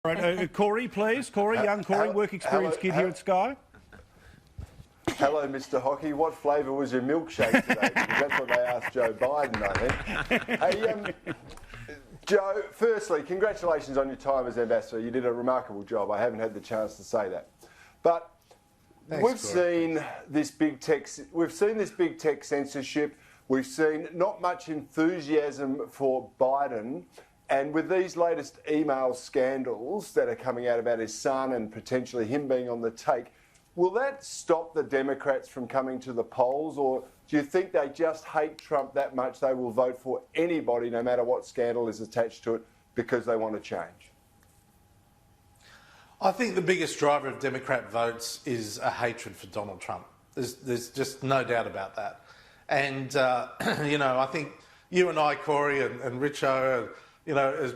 Right, Corey, please. Corey, young Corey, work experience kid here at Sky. Hello, Mr. Hockey. What flavour was your milkshake today? Because that's what they asked Joe Biden, I think. Hey, Joe, firstly, congratulations on your time as ambassador. You did a remarkable job. I haven't had the chance to say that. But we've seen this big tech censorship. We've seen not much enthusiasm for Biden. And with these latest email scandals that are coming out about his son and potentially him being on the take, will that stop the Democrats from coming to the polls, or do you think they just hate Trump that much they will vote for anybody, no matter what scandal is attached to it, because they want to change? I think the biggest driver of Democrat votes is a hatred for Donald Trump. There's just no doubt about that. And, I think you and I, Corey, and Richo, as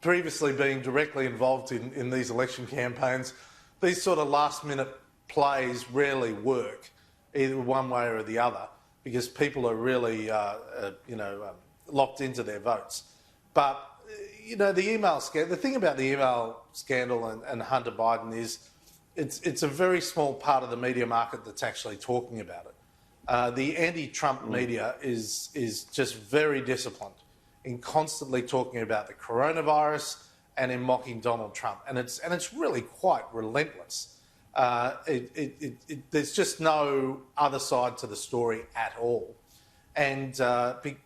previously being directly involved in these election campaigns, these sort of last-minute plays rarely work, either one way or the other, because people are really, locked into their votes. But, the thing about the email scandal and Hunter Biden is it's a very small part of the media market that's actually talking about it. The anti-Trump media is just very disciplined in constantly talking about the coronavirus and in mocking Donald Trump, and it's really quite relentless. There's just no other side to the story at all. And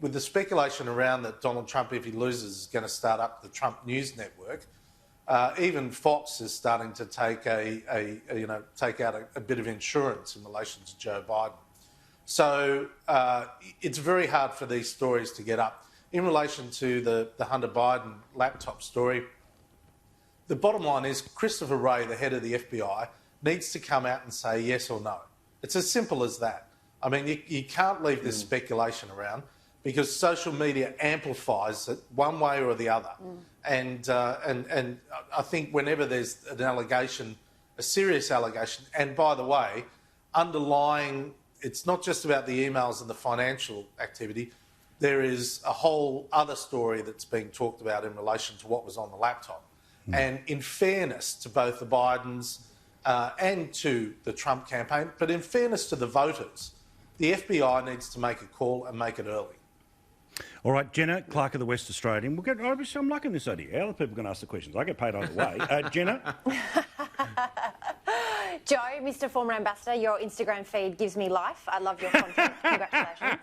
with the speculation around that Donald Trump, if he loses, is going to start up the Trump News Network, even Fox is starting to take take out a bit of insurance in relation to Joe Biden. So it's very hard for these stories to get up. In relation to the Hunter Biden laptop story, the bottom line is Christopher Wray, the head of the FBI, needs to come out and say yes or no. It's as simple as that. I mean, you can't leave this speculation around because social media amplifies it one way or the other. And I think whenever there's an allegation, a serious allegation, and by the way, underlying, it's not just about the emails and the financial activity, there is a whole other story that's being talked about in relation to what was on the laptop. And in fairness to both the Bidens and to the Trump campaign, but in fairness to the voters, the FBI needs to make a call and make it early. All right, Jenna, Clark of the West Australian. I'm liking this idea. Other people can ask the questions. I get paid either way. Jenna? Joe, Mr. Former Ambassador, your Instagram feed gives me life. I love your content. Congratulations.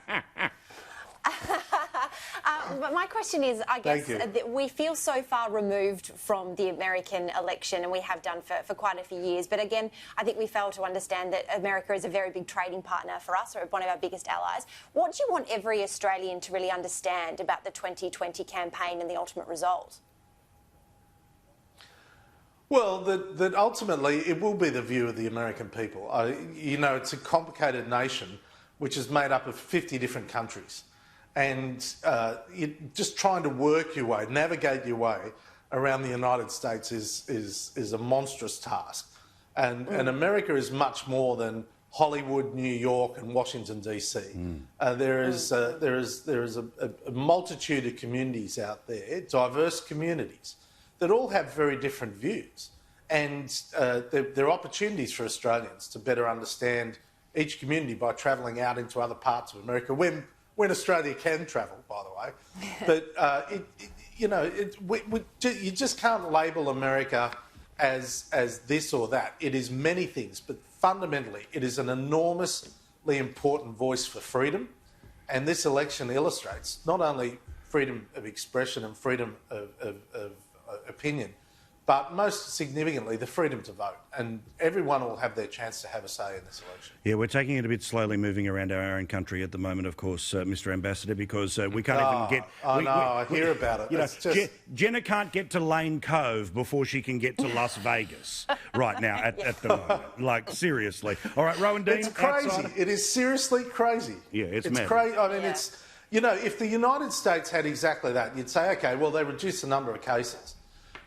But my question is, I guess we feel so far removed from the American election, and we have done for quite a few years. But again, I think we fail to understand that America is a very big trading partner for us, or one of our biggest allies. What do you want every Australian to really understand about the 2020 campaign and the ultimate result? Well, that ultimately it will be the view of the American people. It's a complicated nation which is made up of 50 different countries. And you're just trying to work your way, navigate your way around the United States is a monstrous task. And America is much more than Hollywood, New York and Washington, D.C. There is a multitude of communities out there, diverse communities, that all have very different views. And there are opportunities for Australians to better understand each community by travelling out into other parts of America when Australia can travel, by the way. But, you just can't label America as this or that. It is many things, but fundamentally it is an enormously important voice for freedom. And this election illustrates not only freedom of expression and freedom of opinion, but most significantly, the freedom to vote. And everyone will have their chance to have a say in this election. Yeah, we're taking it a bit slowly moving around our own country at the moment, of course, Mr. Ambassador, because we can't even get... I hear about it. Jenna can't get to Lane Cove before she can get to Las Vegas right now at the moment. Like, seriously. All right, Rowan Dean. It's crazy. It is seriously crazy. Yeah, it's mad. Crazy. I mean, it's... if the United States had exactly that, you'd say, OK, well, they reduced the number of cases.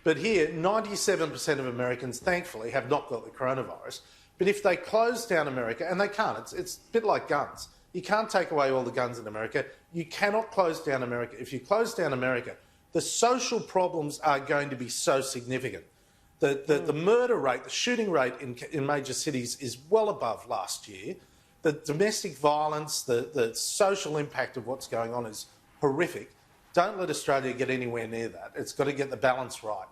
But here, 97% of Americans, thankfully, have not got the coronavirus. But if they close down America, and they can't, it's a bit like guns. You can't take away all the guns in America. You cannot close down America. If you close down America, the social problems are going to be so significant. The murder rate, the shooting rate in major cities is well above last year. The domestic violence, the social impact of what's going on is horrific. Don't let Australia get anywhere near that. It's got to get the balance right.